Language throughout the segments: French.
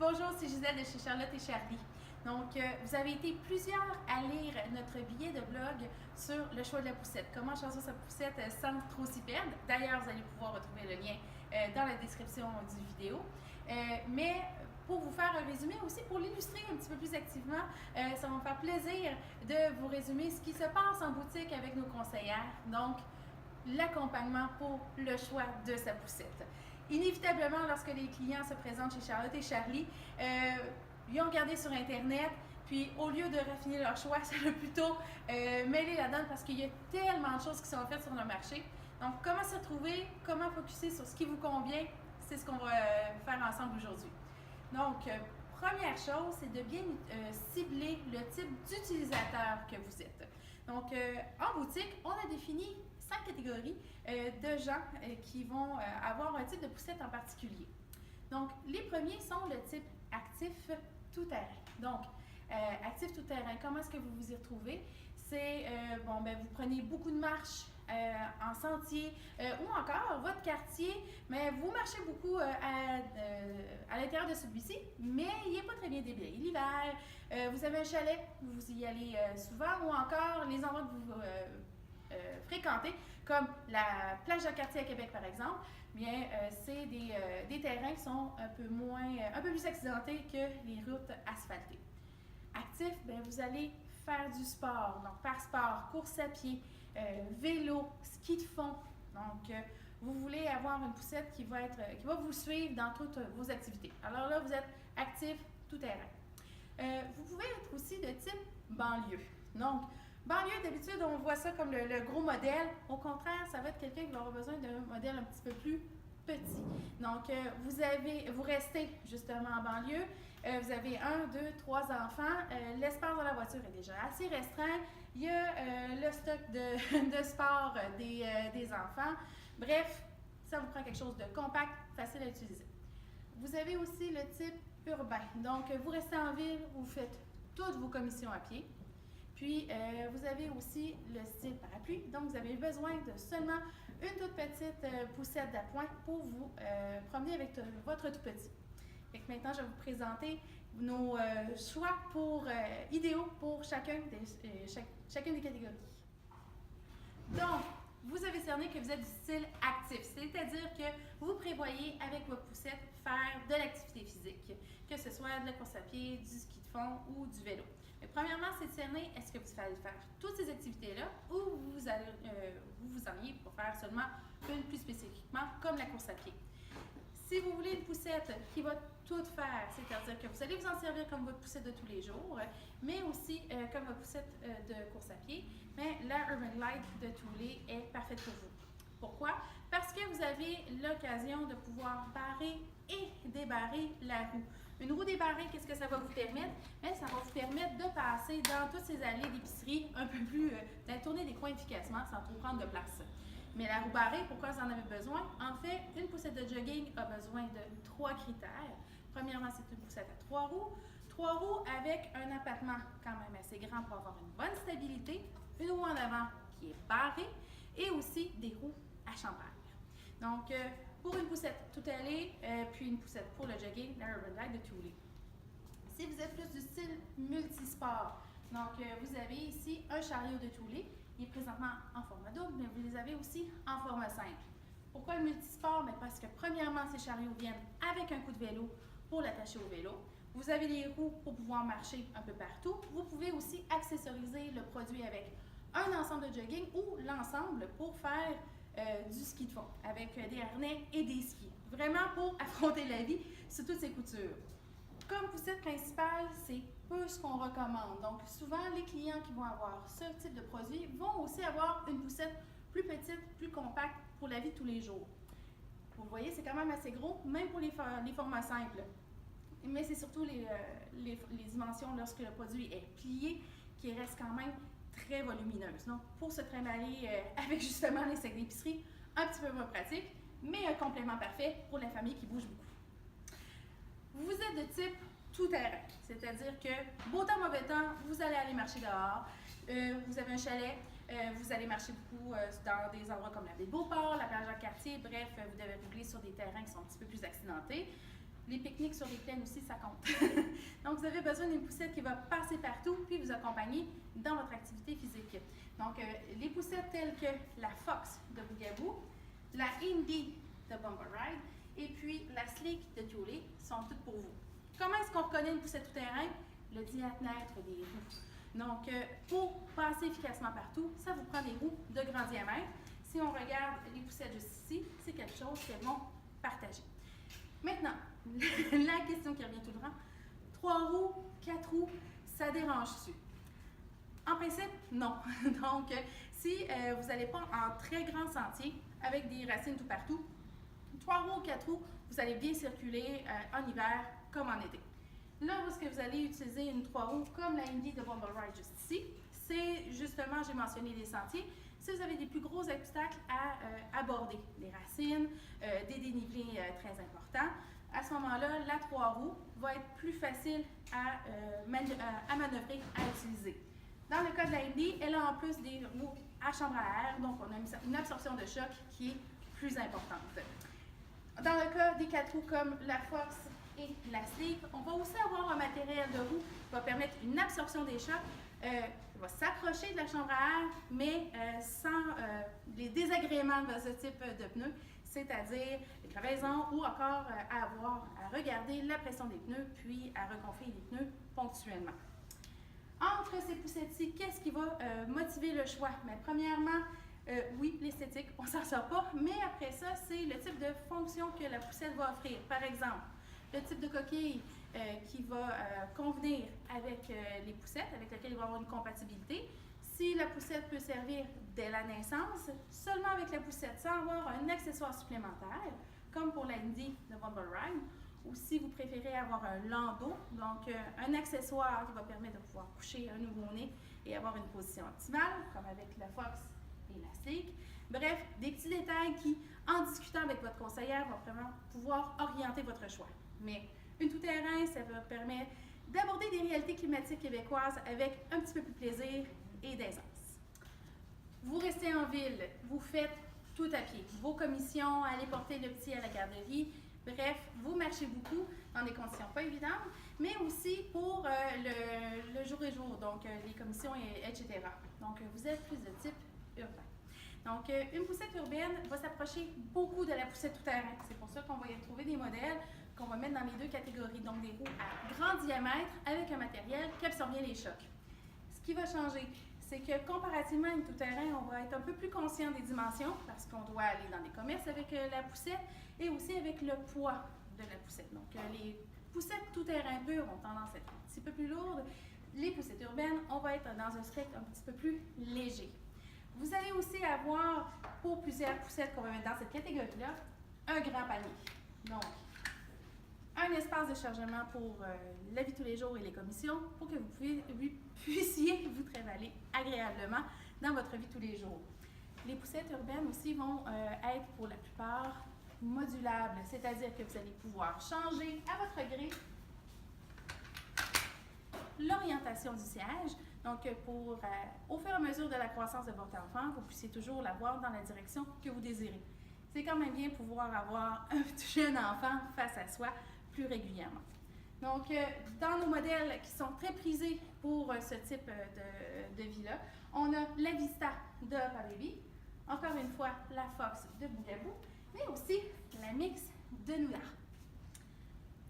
Bonjour, c'est Gisèle de chez Charlotte et Charlie. Donc, vous avez été plusieurs à lire notre billet de blog sur le choix de la poussette. Comment choisir sa poussette sans trop s'y perdre. D'ailleurs, vous allez pouvoir retrouver le lien dans la description du vidéo. Mais pour vous faire un résumé, aussi pour l'illustrer un petit peu plus activement, ça va me faire plaisir de vous résumer ce qui se passe en boutique avec nos conseillères. Donc, l'accompagnement pour le choix de sa poussette. Inévitablement, lorsque les clients se présentent chez Charlotte et Charlie, ils ont regardé sur Internet, puis au lieu de raffiner leur choix, ça va plutôt mêler la donne parce qu'il y a tellement de choses qui sont faites sur le marché. Donc, comment se trouver, comment focuser sur ce qui vous convient, c'est ce qu'on va faire ensemble aujourd'hui. Donc, première chose, c'est de bien cibler le type d'utilisateur que vous êtes. Donc, en boutique, on a défini 5 catégories de gens qui vont avoir un type de poussette en particulier. Donc, les premiers sont le type actif tout-terrain. Donc, actif tout-terrain, comment est-ce que vous vous y retrouvez? C'est, vous prenez beaucoup de marches en sentier ou encore votre quartier, mais vous marchez beaucoup à l'intérieur de celui-ci, mais il n'est pas très bien déblayé l'hiver. Vous avez un chalet, vous y allez souvent, ou encore les endroits que vous fréquentez, comme la plage de quartier à Québec par exemple, bien c'est des terrains qui sont un peu plus accidentés que les routes asphaltées. Actif, bien, vous allez faire du sport, donc par sport, course à pied, vélo, ski de fond. Donc, vous voulez avoir une poussette qui va vous suivre dans toutes vos activités. Alors là, vous êtes actif tout terrain. Vous pouvez être aussi de type banlieue. Donc, banlieue, d'habitude, on voit ça comme le gros modèle. Au contraire, ça va être quelqu'un qui va avoir besoin d'un modèle un petit peu plus petit. Donc, vous restez justement en banlieue. Vous avez 1, 2, 3 enfants. L'espace dans la voiture est déjà assez restreint. Il y a le stock de sport des enfants. Bref, ça vous prend quelque chose de compact, facile à utiliser. Vous avez aussi le type urbain. Donc, vous restez en ville, vous faites toutes vos commissions à pied. Puis, vous avez aussi le style parapluie. Donc, vous avez besoin de seulement une toute petite poussette d'appoint pour vous promener avec votre tout petit. Fait que maintenant, je vais vous présenter nos choix idéaux pour chacune des catégories. Donc, vous avez cerné que vous êtes du style actif, c'est-à-dire que vous prévoyez avec votre poussette faire de l'activité physique, que ce soit de la course à pied, du ski de fond ou du vélo. Mais premièrement, c'est de cerner est-ce que vous allez faire toutes ces activités-là ou vous enliez pour faire seulement une plus spécifiquement, comme la course à pied. Si vous voulez une poussette qui va tout faire, c'est-à-dire que vous allez vous en servir comme votre poussette de tous les jours, mais aussi comme votre poussette de course à pied, mais la Urban Glide de Thule est parfaite pour vous. Pourquoi? Parce que vous avez l'occasion de pouvoir barrer et débarrer la roue. Une roue débarrée, qu'est-ce que ça va vous permettre? Bien, ça va vous permettre de passer dans toutes ces allées d'épicerie un peu plus, de tourner des coins efficacement sans trop prendre de place. Mais la roue barrée, pourquoi vous en avez besoin? En fait, une poussette de jogging a besoin de 3 critères. Premièrement, c'est une poussette à 3 roues. 3 roues avec un appâtement quand même assez grand pour avoir une bonne stabilité. Une roue en avant qui est barrée et aussi des roues à chambrage. Donc, pour une poussette tout allée, puis une poussette pour le jogging, la Urban Glide de Thule. Si vous êtes plus du style multisport, donc vous avez ici un chariot de Thule. Il est présentement en format double, mais vous les avez aussi en format simple. Pourquoi le multisport? Bien parce que premièrement, ces chariots viennent avec un coup de vélo pour l'attacher au vélo. Vous avez les roues pour pouvoir marcher un peu partout. Vous pouvez aussi accessoriser le produit avec un ensemble de jogging ou l'ensemble pour faire du ski de fond avec des harnais et des skis. Vraiment pour affronter la vie sur toutes ces coutures. Comme poussette principale, c'est peu ce qu'on recommande. Donc, souvent, les clients qui vont avoir ce type de produit vont aussi avoir une poussette plus petite, plus compacte pour la vie de tous les jours. Vous voyez, c'est quand même assez gros, même pour les formats simples. Mais c'est surtout les dimensions lorsque le produit est plié qui reste quand même très volumineuse. Donc, pour se trimballer avec justement les sacs d'épicerie, un petit peu moins pratique, mais un complément parfait pour la famille qui bouge beaucoup. Vous êtes de type tout-terrain, c'est-à-dire que beau temps, mauvais temps, vous allez aller marcher dehors, vous avez un chalet, vous allez marcher beaucoup dans des endroits comme la baie de Beauport, la plage de quartier, bref, vous devez rouler sur des terrains qui sont un petit peu plus accidentés. Les pique-niques sur les plaines aussi, ça compte. Donc, vous avez besoin d'une poussette qui va passer partout puis vous accompagner dans votre activité physique. Donc, les poussettes telles que la Fox de Bougaboo, la Indy de Bumble Ride et puis la Sleek de Thule sont toutes pour vous. Comment est-ce qu'on reconnaît une poussette tout-terrain? Le diamètre des roues. Donc, pour passer efficacement partout, ça vous prend des roues de grand diamètre. Si on regarde les poussettes juste ici, c'est quelque chose qu'elles vont partager. Maintenant, la question qui revient tout le temps, 3 roues, 4 roues, ça dérange-tu? En principe, non. Donc, si vous n'allez pas en très grand sentier avec des racines tout partout, 3 roues ou 4 roues, vous allez bien circuler en hiver comme en été. Là où est-ce que vous allez utiliser une 3 roues comme la Indy de Bumble Ride juste ici, c'est justement, j'ai mentionné des sentiers. Si vous avez des plus gros obstacles à aborder, des racines, des dénivelés très importants, à ce moment-là, la 3 roues va être plus facile à manœuvrer, à utiliser. Dans le cas de la Indy, elle a en plus des roues à chambre à air, donc on a une absorption de choc qui est plus importante. Dans le cas des 4 roues comme la Fox et la Sleek, on va aussi avoir un matériel de roue qui va permettre une absorption des chocs, va s'approcher de la chambre à air, mais sans les désagréments de ce type de pneus, c'est-à-dire les crevaisons ou encore à regarder la pression des pneus, puis à regonfler les pneus ponctuellement. Entre ces poussettes-ci, qu'est-ce qui va motiver le choix? Mais premièrement, oui, l'esthétique, on s'en sort pas, mais après ça, c'est le type de fonction que la poussette va offrir. Par exemple, le type de coquille qui va convenir avec les poussettes, avec lesquelles il va y avoir une compatibilité. Si la poussette peut servir dès la naissance, seulement avec la poussette, sans avoir un accessoire supplémentaire, comme pour la Indy de Bumble Ride, ou si vous préférez avoir un landau, donc un accessoire qui va permettre de pouvoir coucher un nouveau-né et avoir une position optimale, comme avec la Fox et la Sleek. Bref, des petits détails qui, en discutant avec votre conseillère, vont vraiment pouvoir orienter votre choix. Mais une tout-terrain, ça va permettre d'aborder des réalités climatiques québécoises avec un petit peu plus de plaisir et d'aisance. Vous restez en ville, vous faites tout à pied. Vos commissions, allez porter le petit à la garderie. Bref, vous marchez beaucoup dans des conditions pas évidentes, mais aussi pour le jour et jour, donc les commissions, etc. Donc, vous êtes plus de type urbain. Donc, une poussette urbaine va s'approcher beaucoup de la poussette tout-terrain. C'est pour ça qu'on va y retrouver des modèles qu'on va mettre dans les deux catégories, donc des roues à grand diamètre avec un matériel qui absorbe bien les chocs. Ce qui va changer, c'est que comparativement à une tout-terrain, on va être un peu plus conscient des dimensions parce qu'on doit aller dans des commerces avec la poussette et aussi avec le poids de la poussette. Donc, les poussettes tout-terrain pures ont tendance à être un petit peu plus lourdes. Les poussettes urbaines, on va être dans un spectre un petit peu plus léger. Vous allez aussi avoir, pour plusieurs poussettes qu'on va mettre dans cette catégorie-là, un grand panier. Donc, un espace de chargement pour la vie de tous les jours et les commissions pour que vous puissiez vous trévaler agréablement dans votre vie de tous les jours. Les poussettes urbaines aussi vont être pour la plupart modulables, c'est-à-dire que vous allez pouvoir changer à votre gré l'orientation du siège. Donc, au fur et à mesure de la croissance de votre enfant, vous puissiez toujours l'avoir dans la direction que vous désirez. C'est quand même bien pouvoir avoir un jeune enfant face à soi plus régulièrement. Donc, dans nos modèles qui sont très prisés pour ce type de vie-là, on a la Vista de Upper Baby, encore une fois la Fox de Bougaboo, mais aussi la Mix de Nula.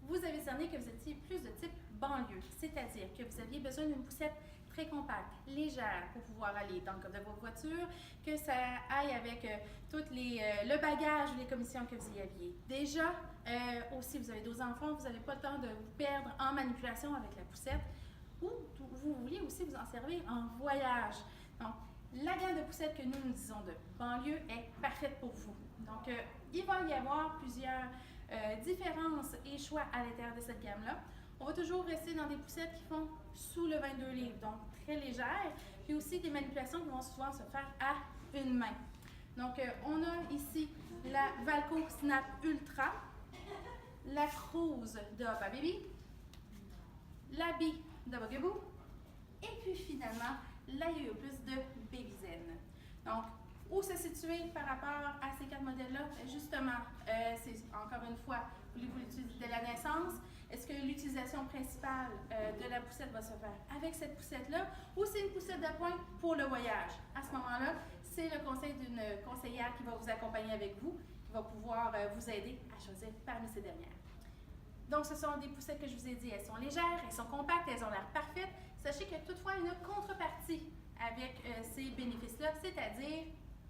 Vous avez cerné que vous étiez plus de type banlieue, c'est-à-dire que vous aviez besoin d'une poussette très compacte, légère pour pouvoir aller dans le cas de vos voitures, que ça aille avec tout le bagage ou les commissions que vous y aviez. Déjà, aussi, vous avez 2 enfants, vous n'avez pas le temps de vous perdre en manipulation avec la poussette, ou vous vouliez aussi vous en servir en voyage. Donc, la gamme de poussettes que nous disons de banlieue est parfaite pour vous. Donc, il va y avoir plusieurs différences et choix à l'intérieur de cette gamme-là. On va toujours rester dans des poussettes qui font sous le 22 livres, donc très légères, puis aussi des manipulations qui vont souvent se faire à une main. Donc, on a ici la Valco Snap Ultra, la Cruise de Upper Baby, la Bee de Bougaboo, et puis finalement, la Yo-Yo Plus de Baby Zen. Donc, où se situer par rapport à ces 4 modèles-là? Justement, c'est encore une fois Voulez-vous l'utiliser dès la naissance? Est-ce que l'utilisation principale de la poussette va se faire avec cette poussette-là ou c'est une poussette d'appoint pour le voyage? À ce moment-là, c'est le conseil d'une conseillère qui va vous accompagner avec vous, qui va pouvoir vous aider à choisir parmi ces dernières. Donc, ce sont des poussettes que je vous ai dit, elles sont légères, elles sont compactes, elles ont l'air parfaites. Sachez que toutefois, il y a une contrepartie avec ces bénéfices-là, c'est-à-dire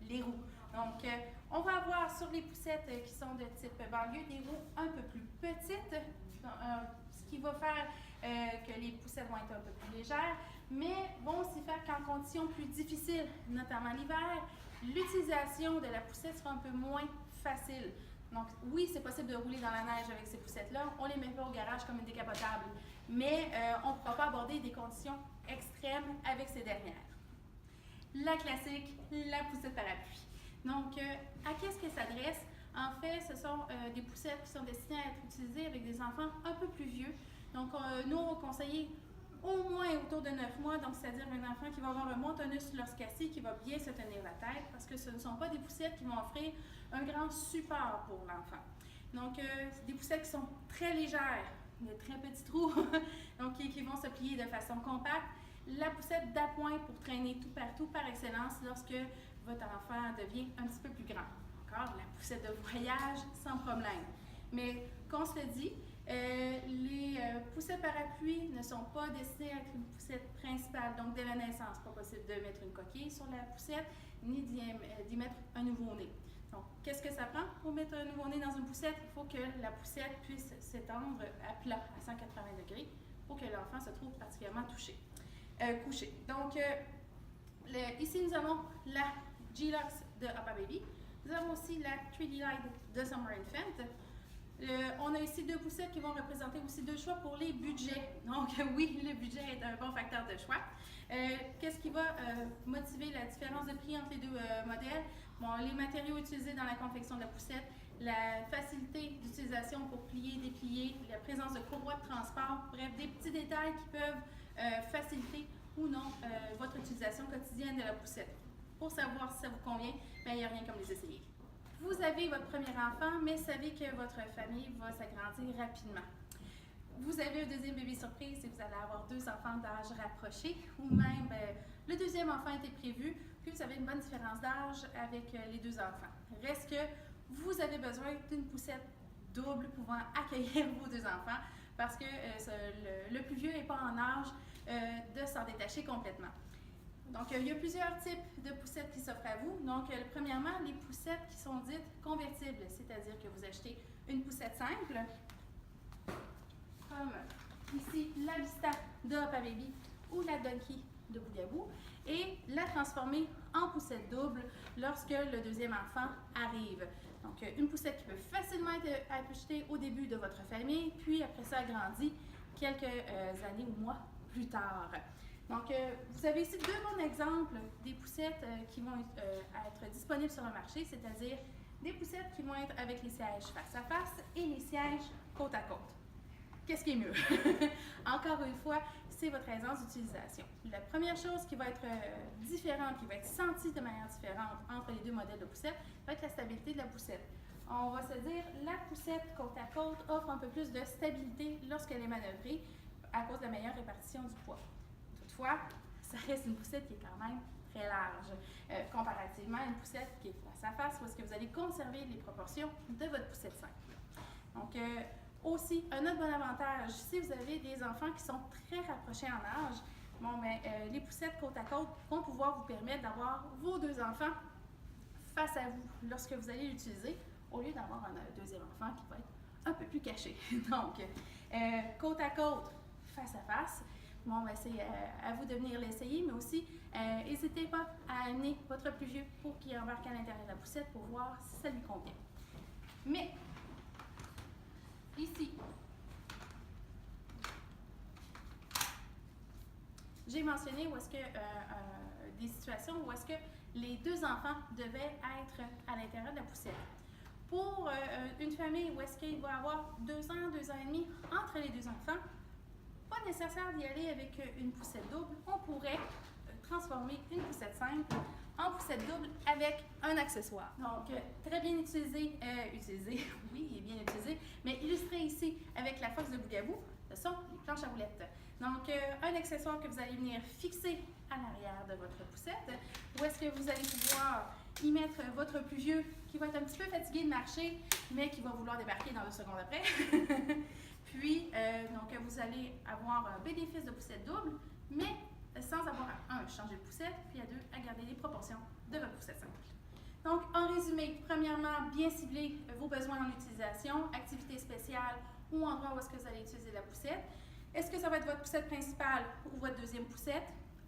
les roues. Donc, on va avoir sur les poussettes qui sont de type banlieue des roues un peu plus petites, ce qui va faire que les poussettes vont être un peu plus légères, mais vont aussi faire qu'en conditions plus difficiles, notamment l'hiver, l'utilisation de la poussette sera un peu moins facile. Donc, oui, c'est possible de rouler dans la neige avec ces poussettes-là. On ne les met pas au garage comme une décapotable, mais on ne pourra pas aborder des conditions extrêmes avec ces dernières. La classique, la poussette parapluie. Donc, à qu'est-ce qu'elle s'adresse? En fait, ce sont des poussettes qui sont destinées à être utilisées avec des enfants un peu plus vieux. Donc, nous, on va conseiller au moins autour de 9 mois, donc c'est-à-dire un enfant qui va avoir un bon tonus lorsqu'il assis, qui va bien se tenir la tête, parce que ce ne sont pas des poussettes qui vont offrir un grand support pour l'enfant. Donc, c'est des poussettes qui sont très légères, de très petits trous, donc qui vont se plier de façon compacte. La poussette d'appoint pour traîner tout partout par excellence lorsque votre enfant devient un petit peu plus grand. Encore, la poussette de voyage sans problème. Mais qu'on se le dit, les poussettes parapluies ne sont pas destinées à être une poussette principale. Donc, dès la naissance, pas possible de mettre une coquille sur la poussette, ni d'y mettre un nouveau-né. Donc, qu'est-ce que ça prend pour mettre un nouveau-né dans une poussette? Il faut que la poussette puisse s'étendre à plat, à 180 degrés, pour que l'enfant se trouve particulièrement couché. Donc, ici, nous avons la G-Lux de UPPAbaby. Nous avons aussi la 3D Light de Summer Infant. On a ici deux poussettes qui vont représenter aussi deux choix pour les budgets. Donc, oui, le budget est un bon facteur de choix. Qu'est-ce qui va motiver la différence de prix entre les deux modèles? Bon, les matériaux utilisés dans la confection de la poussette, la facilité d'utilisation pour plier, déplier, la présence de courroies de transport, bref, des petits détails qui peuvent faciliter ou non votre utilisation quotidienne de la poussette. Pour savoir si ça vous convient, il n'y a rien comme les essayer. Vous avez votre premier enfant, mais savez que votre famille va s'agrandir rapidement. Vous avez un deuxième bébé surprise et vous allez avoir deux enfants d'âge rapproché, ou même le deuxième enfant était prévu, puis vous avez une bonne différence d'âge avec les deux enfants. Reste que vous avez besoin d'une poussette double pouvant accueillir vos deux enfants, parce que le plus vieux n'est pas en âge de s'en détacher complètement. Donc, il y a plusieurs types de poussettes qui s'offrent à vous. Donc, premièrement, les poussettes qui sont dites convertibles, c'est-à-dire que vous achetez une poussette simple, comme ici la Vista de UPPAbaby ou la Donkey de Bougaboo, et la transformer en poussette double lorsque le deuxième enfant arrive. Donc, une poussette qui peut facilement être achetée au début de votre famille, puis après ça agrandie quelques années ou mois plus tard. Donc, vous avez ici deux bons exemples des poussettes qui vont être disponibles sur le marché, c'est-à-dire des poussettes qui vont être avec les sièges face à face et les sièges côte à côte. Qu'est-ce qui est mieux? Encore une fois, c'est votre aisance d'utilisation. La première chose qui va être différente, qui va être sentie de manière différente entre les deux modèles de poussette, va être la stabilité de la poussette. On va se dire, la poussette côte à côte offre un peu plus de stabilité lorsqu'elle est manœuvrée à cause de la meilleure répartition du poids. Toutefois, ça reste une poussette qui est quand même très large, comparativement à une poussette qui est face à face, où est-ce que vous allez conserver les proportions de votre poussette simple. Donc, aussi, un autre bon avantage, si vous avez des enfants qui sont très rapprochés en âge, les poussettes côte à côte vont pouvoir vous permettre d'avoir vos deux enfants face à vous lorsque vous allez l'utiliser, au lieu d'avoir un deuxième enfant qui va être un peu plus caché. Donc, côte à côte, face à face, c'est à vous de venir l'essayer, mais aussi, n'hésitez pas à amener votre plus vieux pour qu'il embarque à l'intérieur de la poussette pour voir si ça lui convient. Mais, ici, j'ai mentionné où est-ce que des situations où est-ce que les deux enfants devaient être à l'intérieur de la poussette. Pour une famille où est-ce qu'il va y avoir 2 ans, 2 ans et demi entre les deux enfants, pas nécessaire d'y aller avec une poussette double. On pourrait transformer une poussette simple en poussette double avec un accessoire. Donc, très bien utilisé, oui, il est bien utilisé, mais illustré ici avec la Fox de Bugaboo, ce sont les planches à roulettes. Donc, un accessoire que vous allez venir fixer à l'arrière de votre poussette, où est-ce que vous allez pouvoir y mettre votre plus vieux qui va être un petit peu fatigué de marcher, mais qui va vouloir débarquer dans 2 secondes après. Puis, donc, vous allez avoir un bénéfice de poussette double, mais sans avoir à changer de poussette, puis à 2, à garder les proportions de votre poussette simple. Donc, en résumé, premièrement, bien cibler vos besoins en utilisation, activité spéciale ou endroit où est-ce que vous allez utiliser la poussette. Est-ce que ça va être votre poussette principale ou votre deuxième poussette?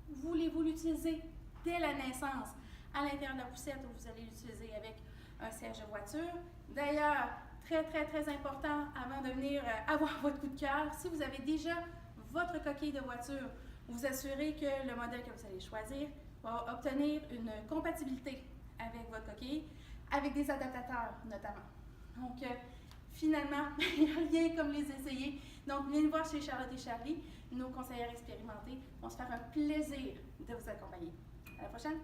Voulez-vous l'utiliser dès la naissance à l'intérieur de la poussette ou vous allez l'utiliser avec un siège de voiture? D'ailleurs, très, très, très important avant de venir avoir votre coup de cœur, si vous avez déjà votre coquille de voiture, vous assurez que le modèle que vous allez choisir va obtenir une compatibilité avec votre coquille, avec des adaptateurs notamment. Donc, finalement, il n'y a rien comme les essayer. Donc, venez nous voir chez Charlotte et Charlie, nos conseillères expérimentées vont se faire un plaisir de vous accompagner. À la prochaine!